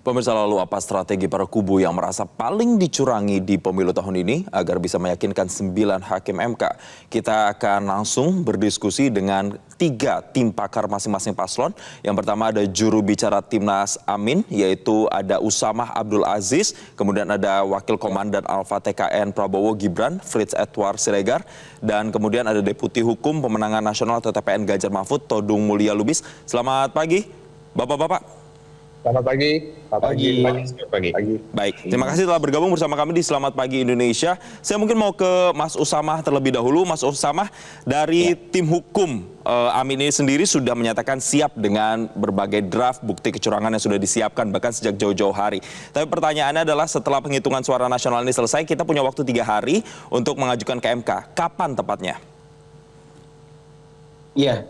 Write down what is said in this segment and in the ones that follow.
Pemirsa, lalu apa strategi para kubu yang merasa paling dicurangi di pemilu tahun ini agar bisa meyakinkan 9 hakim MK? Kita akan langsung berdiskusi dengan 3 tim pakar masing-masing paslon. Yang pertama ada juru bicara Timnas Amin, yaitu ada Usamah Abdul Aziz, kemudian ada Wakil Komandan Alfa TKN Prabowo Gibran, Fritz Edward Siregar, dan kemudian ada Deputi Hukum Pemenangan Nasional atau TPN Ganjar Mahfud, Todung Mulya Lubis. Selamat pagi, Bapak-bapak. Selamat pagi. Pagi. Baik, terima kasih telah bergabung bersama kami di Selamat Pagi Indonesia. Saya mungkin mau ke Mas Usamah terlebih dahulu. Mas Usamah, dari tim hukum Amin ini sendiri sudah menyatakan siap dengan berbagai draft bukti kecurangan yang sudah disiapkan bahkan sejak jauh-jauh hari. Tapi pertanyaannya adalah setelah penghitungan suara nasional ini selesai, kita punya waktu 3 hari untuk mengajukan ke MK. Kapan tepatnya? Iya,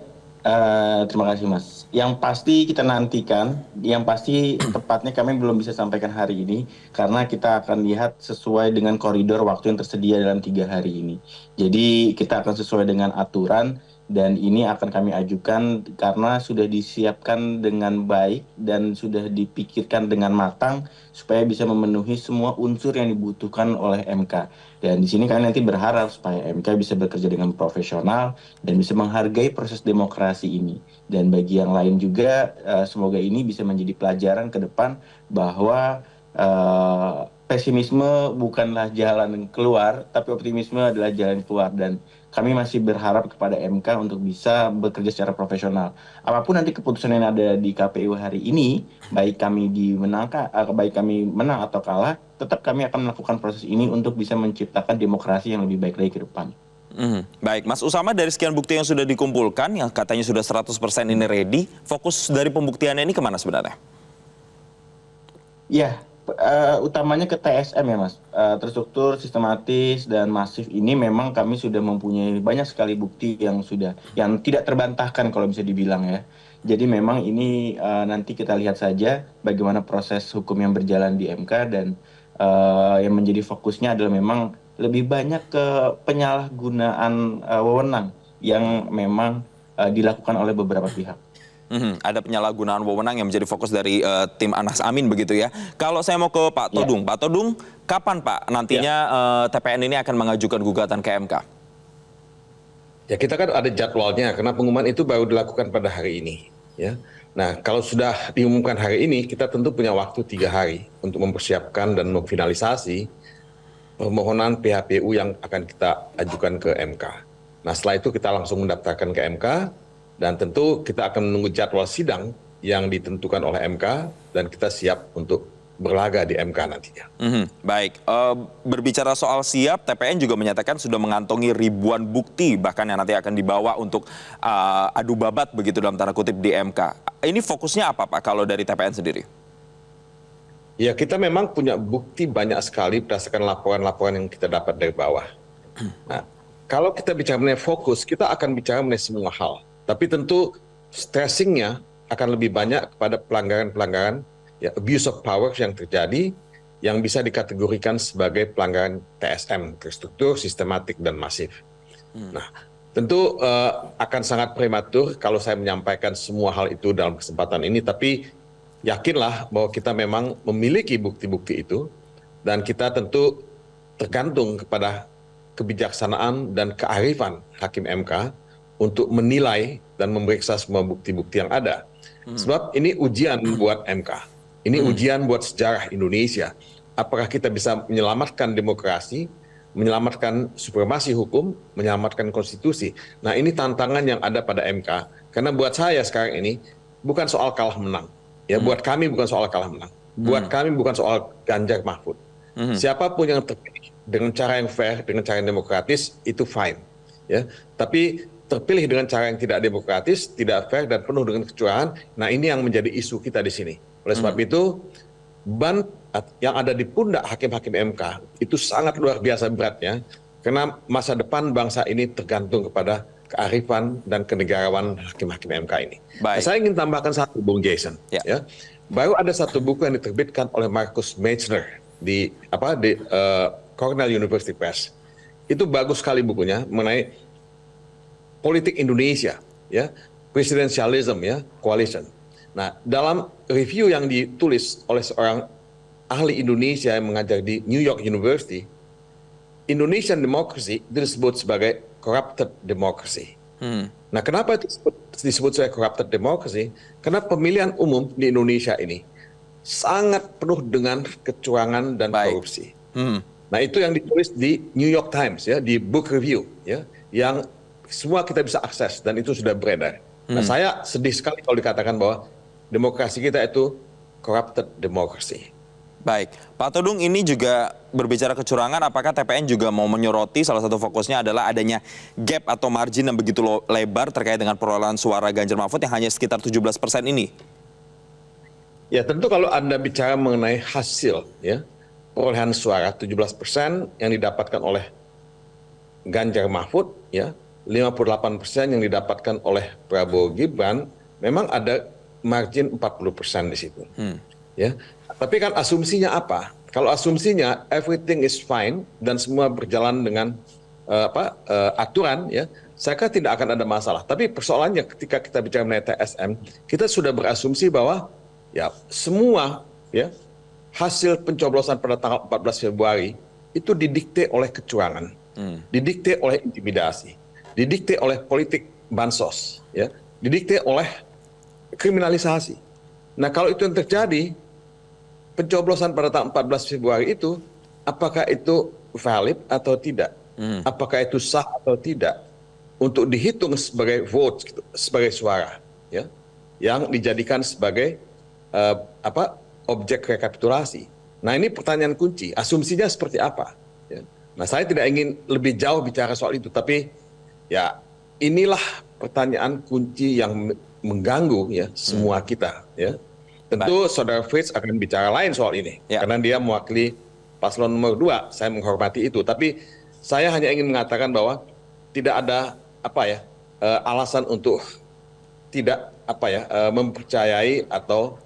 terima kasih Mas. Yang pasti kita nantikan, yang pasti tepatnya kami belum bisa sampaikan hari ini karena kita akan lihat sesuai dengan koridor waktu yang tersedia dalam 3 hari ini. Jadi kita akan sesuai dengan aturan dan ini akan kami ajukan karena sudah disiapkan dengan baik dan sudah dipikirkan dengan matang supaya bisa memenuhi semua unsur yang dibutuhkan oleh MK. Dan di sini kami nanti berharap supaya MK bisa bekerja dengan profesional dan bisa menghargai proses demokrasi ini. Dan bagi yang lain juga, semoga ini bisa menjadi pelajaran ke depan bahwa pesimisme bukanlah jalan keluar, tapi optimisme adalah jalan keluar. Dan kami masih berharap kepada MK untuk bisa bekerja secara profesional. Apapun nanti keputusan yang ada di KPU hari ini, baik kami menang atau kalah, tetap kami akan melakukan proses ini untuk bisa menciptakan demokrasi yang lebih baik lagi ke depan. Baik, Mas Usamah, dari sekian bukti yang sudah dikumpulkan, yang katanya sudah 100% ini ready, fokus dari pembuktiannya ini kemana sebenarnya? Ya, utamanya ke TSM ya Mas. Terstruktur, sistematis, dan masif ini memang kami sudah mempunyai banyak sekali bukti yang tidak terbantahkan kalau bisa dibilang ya. Jadi memang ini nanti kita lihat saja bagaimana proses hukum yang berjalan di MK dan yang menjadi fokusnya adalah memang lebih banyak ke penyalahgunaan wewenang yang memang dilakukan oleh beberapa pihak. Ada penyalahgunaan wewenang yang menjadi fokus dari tim Anas Amin begitu ya. Kalau saya mau ke Pak Todung, Pak Todung, kapan Pak nantinya TPN ini akan mengajukan gugatan ke MK? Ya, kita kan ada jadwalnya karena pengumuman itu baru dilakukan pada hari ini. Ya. Nah, kalau sudah diumumkan hari ini, kita tentu punya waktu 3 hari untuk mempersiapkan dan memfinalisasi permohonan PHPU yang akan kita ajukan ke MK. Nah, setelah itu kita langsung mendaftarkan ke MK dan tentu kita akan menunggu jadwal sidang yang ditentukan oleh MK dan kita siap untuk berlaga di MK nantinya. Baik, berbicara soal siap, TPN juga menyatakan sudah mengantongi ribuan bukti bahkan yang nanti akan dibawa untuk adu babat begitu dalam tanda kutip di MK. Ini fokusnya apa Pak kalau dari TPN sendiri? Ya, kita memang punya bukti banyak sekali berdasarkan laporan-laporan yang kita dapat dari bawah. Nah, kalau kita bicara mengenai fokus, kita akan bicara mengenai semua hal. Tapi tentu stressingnya akan lebih banyak kepada pelanggaran-pelanggaran, ya, abuse of power yang terjadi, yang bisa dikategorikan sebagai pelanggaran TSM, terstruktur, sistematik, dan masif. Nah, tentu akan sangat prematur kalau saya menyampaikan semua hal itu dalam kesempatan ini, tapi yakinlah bahwa kita memang memiliki bukti-bukti itu dan kita tentu tergantung kepada kebijaksanaan dan kearifan hakim MK untuk menilai dan memeriksa semua bukti-bukti yang ada. Sebab ini ujian buat MK, ini ujian buat sejarah Indonesia. Apakah kita bisa menyelamatkan demokrasi, menyelamatkan supremasi hukum, menyelamatkan konstitusi. Nah, ini tantangan yang ada pada MK, karena buat saya sekarang ini bukan soal kalah menang. Ya, buat kami bukan soal kalah menang. Buat kami bukan soal Ganjar Mahfud. Siapapun yang terpilih dengan cara yang fair, dengan cara yang demokratis, itu fine. Ya, tapi terpilih dengan cara yang tidak demokratis, tidak fair, dan penuh dengan kecurangan, nah ini yang menjadi isu kita di sini. Oleh sebab itu, beban yang ada di pundak hakim-hakim MK itu sangat luar biasa beratnya, karena masa depan bangsa ini tergantung kepada kearifan dan kenegarawan hakim-hakim MK ini. Nah, saya ingin tambahkan satu, Bung Jason. Ya. Baru ada satu buku yang diterbitkan oleh Marcus Meitzner di Cornell University Press. Itu bagus sekali bukunya mengenai politik Indonesia, ya, presidentialism, ya, coalition. Nah, dalam review yang ditulis oleh seorang ahli Indonesia yang mengajar di New York University, Indonesian democracy disebut sebagai corrupted democracy. Nah, kenapa itu disebut sebagai corrupted democracy? Karena pemilihan umum di Indonesia ini sangat penuh dengan kecurangan dan korupsi. Nah, itu yang ditulis di New York Times ya, di book review ya, yang semua kita bisa akses dan itu sudah beredar. Nah, saya sedih sekali kalau dikatakan bahwa demokrasi kita itu corrupted democracy. Baik, Pak Todung, ini juga berbicara kecurangan, apakah TPN juga mau menyoroti salah satu fokusnya adalah adanya gap atau margin yang begitu lebar terkait dengan perolehan suara Ganjar Mahfud yang hanya sekitar 17% ini? Ya, tentu kalau Anda bicara mengenai hasil ya, perolehan suara 17% yang didapatkan oleh Ganjar Mahfud ya, 58% yang didapatkan oleh Prabowo Gibran, memang ada margin 40% di situ. Ya. Tapi kan asumsinya apa? Kalau asumsinya everything is fine dan semua berjalan dengan aturan ya, saya kira tidak akan ada masalah. Tapi persoalannya ketika kita bicara mengenai TSM, kita sudah berasumsi bahwa ya semua ya hasil pencoblosan pada tanggal 14 Februari itu didikte oleh kecurangan, didikte oleh intimidasi, didikte oleh politik bansos, ya, didikte oleh kriminalisasi. Nah, kalau itu yang terjadi, pencoblosan pada tanggal 14 Februari itu, apakah itu valid atau tidak? Apakah itu sah atau tidak? Untuk dihitung sebagai vote, gitu, sebagai suara, ya, yang dijadikan sebagai objek rekapitulasi. Nah, ini pertanyaan kunci. Asumsinya seperti apa? Ya. Nah, saya tidak ingin lebih jauh bicara soal itu, tapi ya inilah pertanyaan kunci yang mengganggu ya semua kita. Ya. Tentu Saudara Fritz akan bicara lain soal ini, karena dia mewakili paslon nomor 2. Saya menghormati itu, tapi saya hanya ingin mengatakan bahwa tidak ada alasan untuk tidak mempercayai atau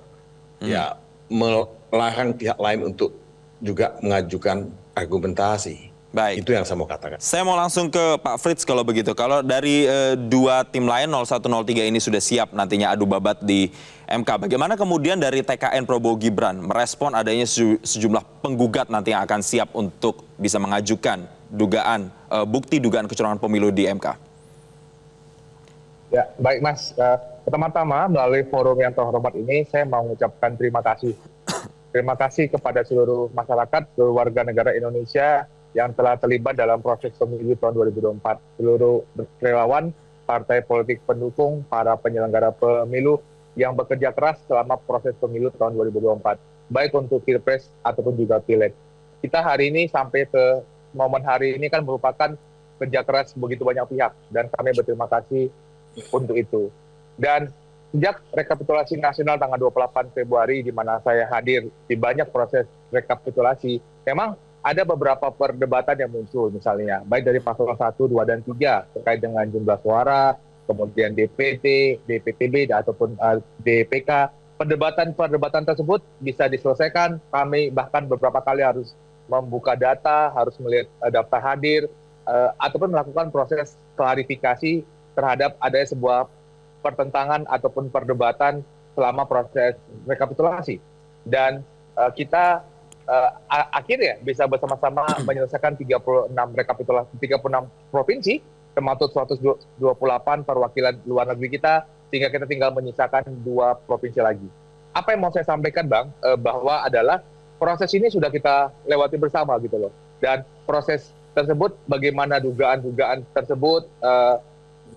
ya melarang pihak lain untuk juga mengajukan argumentasi. Baik. Itu yang saya mau katakan. Saya mau langsung ke Pak Fritz kalau begitu. Kalau dari dua tim lain 01, 03 ini sudah siap nantinya adu babat di MK. Bagaimana kemudian dari TKN Prabowo Gibran merespon adanya sejumlah penggugat nanti yang akan siap untuk bisa mengajukan bukti dugaan kecurangan pemilu di MK? Ya, baik Mas. Pertama-tama melalui forum yang terhormat ini saya mau mengucapkan terima kasih. Terima kasih kepada seluruh masyarakat, seluruh warga negara Indonesia yang telah terlibat dalam proses pemilu tahun 2024. Seluruh relawan, partai politik pendukung, para penyelenggara pemilu yang bekerja keras selama proses pemilu tahun 2024. Baik untuk Pilpres ataupun juga Pileg. Kita hari ini sampai ke momen hari ini kan merupakan kerja keras begitu banyak pihak. Dan kami berterima kasih untuk itu. Dan sejak rekapitulasi nasional tanggal 28 Februari di mana saya hadir di banyak proses rekapitulasi, memang ada beberapa perdebatan yang muncul misalnya, baik dari paslon 1, 2, dan 3 terkait dengan jumlah suara, kemudian DPT, DPTB, ataupun DPK. Perdebatan tersebut bisa diselesaikan, kami bahkan beberapa kali harus membuka data, harus melihat daftar hadir, ataupun melakukan proses klarifikasi terhadap adanya sebuah pertentangan ataupun perdebatan selama proses rekapitulasi. Dan kita akhirnya bisa bersama-sama menyelesaikan 36 provinsi, termasuk 128 perwakilan luar negeri kita, sehingga kita tinggal menyisakan 2 provinsi lagi. Apa yang mau saya sampaikan, Bang, bahwa adalah proses ini sudah kita lewati bersama gitu loh. Dan proses tersebut, bagaimana dugaan-dugaan tersebut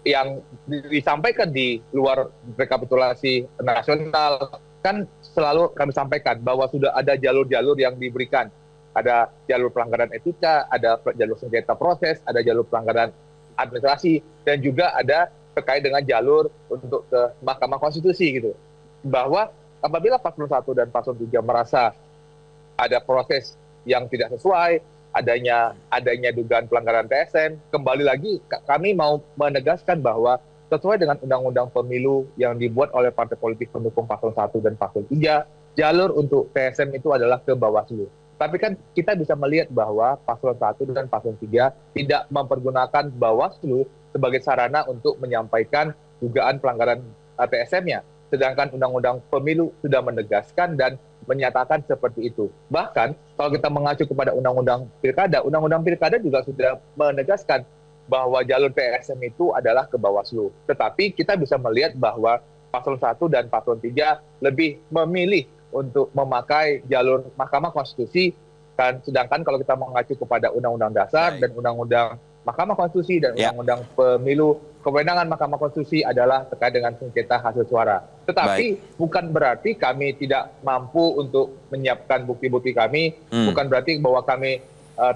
yang disampaikan di luar rekapitulasi nasional, kan selalu kami sampaikan bahwa sudah ada jalur-jalur yang diberikan. Ada jalur pelanggaran etika, ada jalur sengketa proses, ada jalur pelanggaran administrasi, dan juga ada terkait dengan jalur untuk ke Mahkamah Konstitusi gitu. Bahwa apabila paslon 1 dan paslon 3 merasa ada proses yang tidak sesuai, adanya dugaan pelanggaran TSN, kembali lagi kami mau menegaskan bahwa sesuai dengan Undang-Undang Pemilu yang dibuat oleh partai politik pendukung paslon 1 dan paslon 3, jalur untuk TSN itu adalah ke Bawaslu. Tapi kan kita bisa melihat bahwa paslon 1 dan paslon 3 tidak mempergunakan Bawaslu sebagai sarana untuk menyampaikan dugaan pelanggaran TSN-nya. sedangkan Undang-Undang Pemilu sudah menegaskan dan menyatakan seperti itu. Bahkan kalau kita mengacu kepada Undang-Undang Pilkada juga sudah menegaskan bahwa jalur PSM itu adalah ke Bawaslu. Tetapi kita bisa melihat bahwa Paslon 1 dan Paslon 3 lebih memilih untuk memakai jalur Mahkamah Konstitusi, kan sedangkan kalau kita mengacu kepada Undang-Undang Dasar dan Undang-Undang Mahkamah Konstitusi dan Undang-Undang Pemilu, kewenangan Mahkamah Konstitusi adalah terkait dengan sengketa hasil suara. Tetapi bukan berarti kami tidak mampu untuk menyiapkan bukti-bukti kami, bukan berarti bahwa kami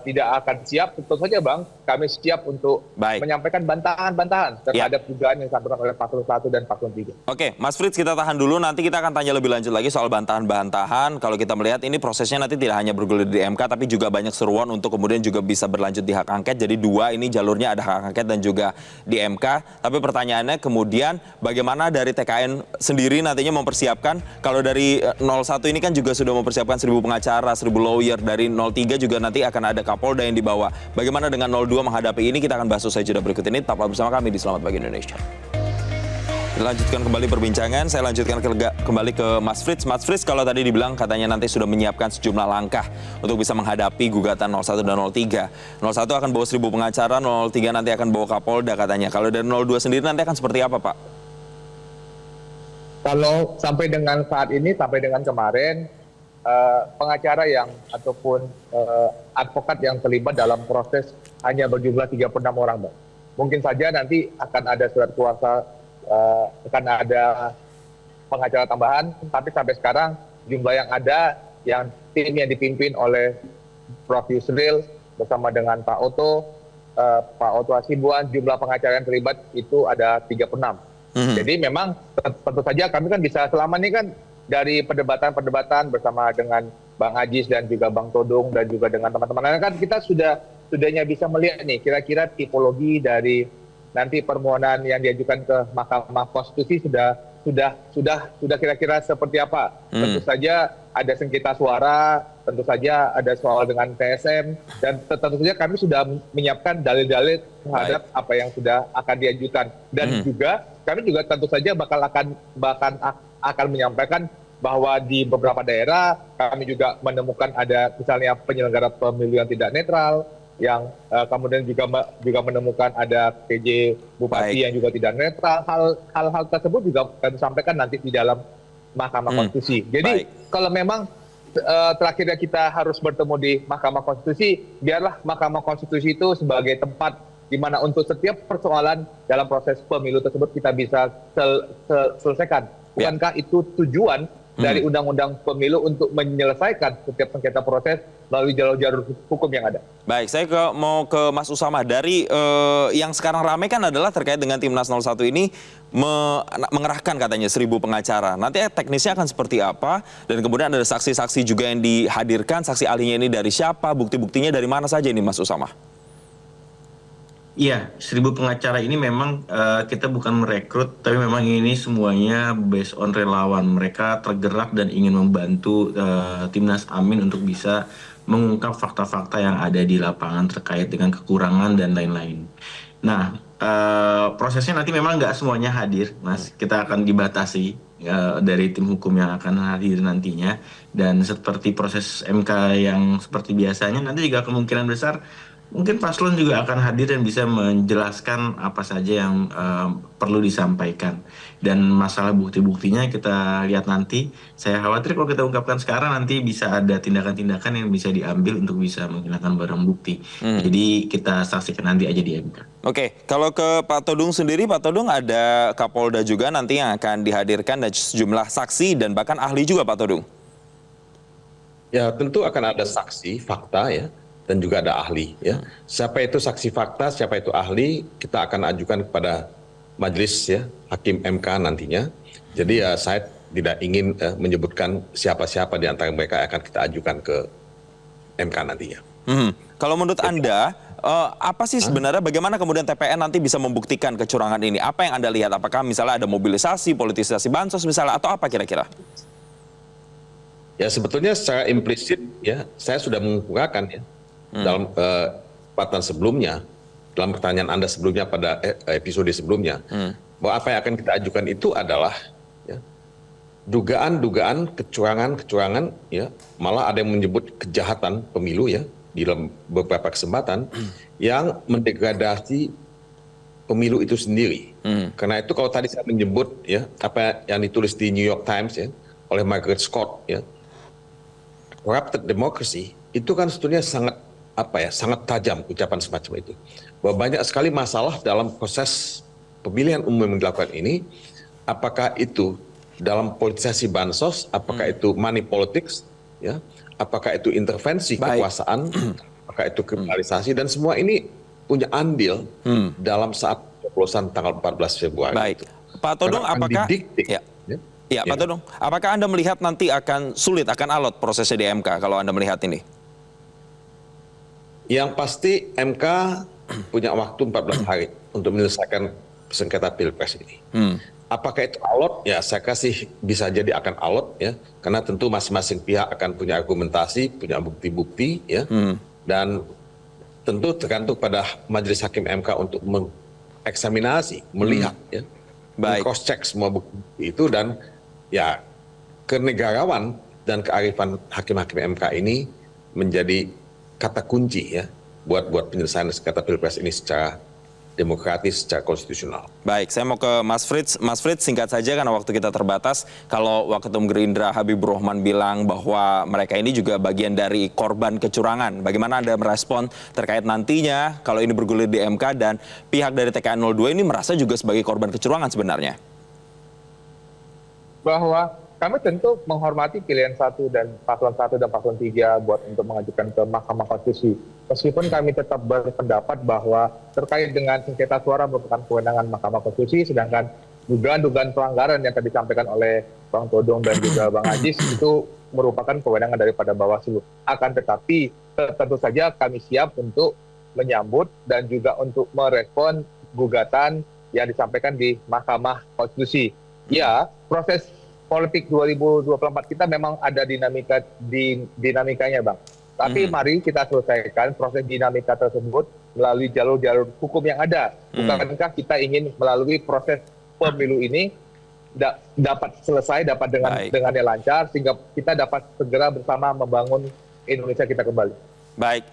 tidak akan siap. Tentu saja Bang, kami siap untuk menyampaikan bantahan-bantahan terhadap dugaan yang disampaikan oleh Paslon 1 dan Paslon 3. Oke, Mas Frits, kita tahan dulu, nanti kita akan tanya lebih lanjut lagi soal bantahan-bantahan. Kalau kita melihat ini prosesnya nanti tidak hanya bergulir di MK, tapi juga banyak seruan untuk kemudian juga bisa berlanjut di hak angket. Jadi dua ini jalurnya, ada hak angket dan juga di MK. Tapi pertanyaannya kemudian bagaimana dari TKN sendiri nantinya mempersiapkan, kalau dari 01 ini kan juga sudah mempersiapkan 1.000 pengacara, 1.000 lawyer, dari 03 juga nanti akan ada Kapolda yang dibawa. Bagaimana dengan 02 menghadapi ini? Kita akan bahas usai jeda berikut ini. Tetaplah bersama kami di Selamat Pagi Indonesia. Kita lanjutkan kembali perbincangan. Saya lanjutkan kembali ke Mas Frits. Mas Frits, kalau tadi dibilang katanya nanti sudah menyiapkan sejumlah langkah untuk bisa menghadapi gugatan 01 dan 03. 01 akan bawa 1.000 pengacara, 03 nanti akan bawa Kapolda katanya. Kalau dari 02 sendiri nanti akan seperti apa, Pak? Kalau sampai dengan saat ini, sampai dengan kemarin, pengacara yang ataupun advokat yang terlibat dalam proses hanya berjumlah 36 orang, Bang. Mungkin saja nanti akan ada surat kuasa, akan ada pengacara tambahan, tapi sampai sekarang jumlah yang ada, yang tim yang dipimpin oleh Prof. Yusril bersama dengan Pak Oto Hasibuan, jumlah pengacara yang terlibat itu ada 36. Jadi memang tentu saja kami kan bisa selama ini kan dari perdebatan bersama dengan Bang Ajis dan juga Bang Todung dan juga dengan teman-teman lain, kan kita sudahnya bisa melihat nih kira-kira tipologi dari nanti permohonan yang diajukan ke Mahkamah Konstitusi sudah kira-kira seperti apa. Tentu saja ada sengketa suara, tentu saja ada soal dengan TSM, dan tentu saja kami sudah menyiapkan dalil-dalil terhadap apa yang sudah akan diajukan. Dan juga kami juga tentu saja akan menyampaikan bahwa di beberapa daerah kami juga menemukan ada misalnya penyelenggara pemilu yang tidak netral, yang kemudian juga menemukan ada PJ Bupati yang juga tidak netral. Hal-hal tersebut juga kami sampaikan nanti di dalam Mahkamah Konstitusi. Jadi kalau memang terakhirnya kita harus bertemu di Mahkamah Konstitusi, biarlah Mahkamah Konstitusi itu sebagai tempat di mana untuk setiap persoalan dalam proses pemilu tersebut kita bisa selesaikan. Bukankah itu tujuan dari Undang-Undang Pemilu untuk menyelesaikan setiap sengketa proses melalui jalur-jalur hukum yang ada? Baik, saya mau ke Mas Usama. Dari yang sekarang ramai kan adalah terkait dengan Timnas 01 ini mengerahkan katanya 1.000 pengacara. Nanti teknisnya akan seperti apa? Dan kemudian ada saksi-saksi juga yang dihadirkan. Saksi ahlinya ini dari siapa? Bukti-buktinya dari mana saja ini, Mas Usama? Iya, 1.000 pengacara ini memang kita bukan merekrut, tapi memang ini semuanya based on relawan. Mereka tergerak dan ingin membantu Timnas Amin untuk bisa mengungkap fakta-fakta yang ada di lapangan terkait dengan kekurangan dan lain-lain. Nah, prosesnya nanti memang nggak semuanya hadir, Mas. Kita akan dibatasi dari tim hukum yang akan hadir nantinya. Dan seperti proses MK yang seperti biasanya, nanti juga kemungkinan besar mungkin paslon juga akan hadir dan bisa menjelaskan apa saja yang perlu disampaikan. Dan masalah bukti-buktinya kita lihat nanti. Saya khawatir kalau kita ungkapkan sekarang nanti bisa ada tindakan-tindakan yang bisa diambil untuk bisa menghilangkan barang bukti. Jadi kita saksikan nanti aja di MK. Oke, kalau ke Pak Todung sendiri, Pak Todung ada Kapolda juga nanti yang akan dihadirkan dan sejumlah saksi dan bahkan ahli juga, Pak Todung. Ya, tentu akan ada saksi, fakta ya. Dan juga ada ahli ya. Siapa itu saksi fakta, siapa itu ahli, kita akan ajukan kepada majelis ya, hakim MK nantinya. Jadi ya saya tidak ingin menyebutkan siapa-siapa di antara mereka akan kita ajukan ke MK nantinya. Kalau menurut Anda, apa sih sebenarnya bagaimana kemudian TPN nanti bisa membuktikan kecurangan ini? Apa yang Anda lihat? Apakah misalnya ada mobilisasi, politisasi bansos misalnya, atau apa kira-kira? Ya sebetulnya secara implisit ya, saya sudah mengungkapkan ya. Dalam kesempatan sebelumnya, dalam pertanyaan Anda sebelumnya pada episode sebelumnya, bahwa apa yang akan kita ajukan itu adalah ya, dugaan-dugaan kecurangan ya, malah ada yang menyebut kejahatan pemilu ya di dalam beberapa kesempatan yang mendegradasi pemilu itu sendiri. Karena itu kalau tadi saya menyebut ya apa yang ditulis di New York Times ya oleh Margaret Scott ya, corrupted democracy itu kan sebetulnya sangat tajam ucapan semacam itu. Bahwa banyak sekali masalah dalam proses pemilihan umum yang dilakukan ini, apakah itu dalam politisasi bansos, apakah itu money politics, ya, apakah itu intervensi kekuasaan, apakah itu kriminalisasi, dan semua ini punya andil dalam saat pencoblosan tanggal 14 Februari. Baik, Pak Todung, Karena akan apakah didikte, ya. Ya, Pak Todung, apakah Anda melihat nanti akan sulit, akan alot prosesnya di MK kalau Anda melihat ini? Yang pasti MK punya waktu 14 hari untuk menyelesaikan sengketa Pilpres ini. Apakah itu alot? Ya saya kasih bisa jadi akan alot ya, karena tentu masing-masing pihak akan punya argumentasi, punya bukti-bukti ya, dan tentu tergantung pada Majelis Hakim MK untuk mengeksaminasi, melihat ya, cross check semua bukti itu, dan ya kenegarawan dan kearifan hakim-hakim MK ini menjadi kata kunci ya buat penyelesaian sengketa Pilpres ini secara demokratis, secara konstitusional. Baik, saya mau ke Mas Frits. Mas Frits, singkat saja karena waktu kita terbatas. Kalau Waketum Gerindra Habibur Rahman bilang bahwa mereka ini juga bagian dari korban kecurangan, bagaimana Anda merespon terkait nantinya kalau ini bergulir di MK dan pihak dari TKN 02 ini merasa juga sebagai korban kecurangan sebenarnya? Bahwa kami tentu menghormati pilihan paslon 1 dan paslon 3 buat untuk mengajukan ke Mahkamah Konstitusi. Meskipun kami tetap berpendapat bahwa terkait dengan sengketa suara merupakan kewenangan Mahkamah Konstitusi, sedangkan dugaan-dugaan pelanggaran yang tadi disampaikan oleh Bang Todung dan juga Bang Ajis itu merupakan kewenangan daripada Bawaslu. Akan tetapi tentu saja kami siap untuk menyambut dan juga untuk merespon gugatan yang disampaikan di Mahkamah Konstitusi. Ya, proses politik 2024 kita memang ada dinamikanya, Bang. Tapi mari kita selesaikan proses dinamika tersebut melalui jalur-jalur hukum yang ada. Bukankah kita ingin melalui proses pemilu ini dapat selesai, dapat dengannya lancar, sehingga kita dapat segera bersama membangun Indonesia kita kembali. Baik,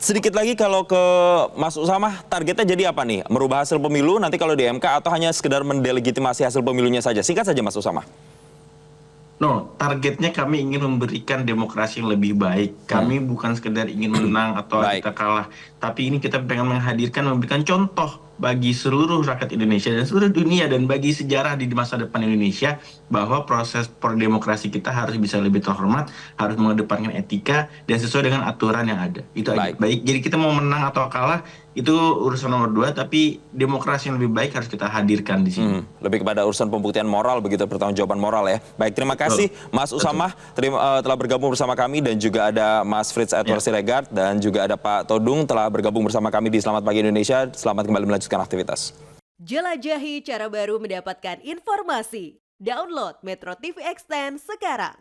sedikit lagi kalau ke Mas Usamah, targetnya jadi apa nih? Merubah hasil pemilu nanti kalau di MK atau hanya sekedar mendelegitimasi hasil pemilunya saja? Singkat saja Mas Usamah. No, targetnya kami ingin memberikan demokrasi yang lebih baik. Kami bukan sekedar ingin menang atau kita kalah, tapi ini kita pengen memberikan contoh bagi seluruh rakyat Indonesia dan seluruh dunia dan bagi sejarah di masa depan Indonesia bahwa proses perdemokrasi kita harus bisa lebih terhormat, harus mengedepankan etika dan sesuai dengan aturan yang ada. Itu aja. Baik, jadi kita mau menang atau kalah itu urusan nomor 2, tapi demokrasi yang lebih baik harus kita hadirkan di sini. Lebih kepada urusan pembuktian moral begitu, pertanggungjawaban moral ya. Baik, terima kasih Mas Usamah telah bergabung bersama kami, dan juga ada Mas Frits Edward Siregar dan juga ada Pak Todung telah bergabung bersama kami di Selamat Pagi Indonesia. Selamat kembali melanjutkan aktivitas. Jelajahi cara baru mendapatkan informasi. Download Metro TV Extend sekarang.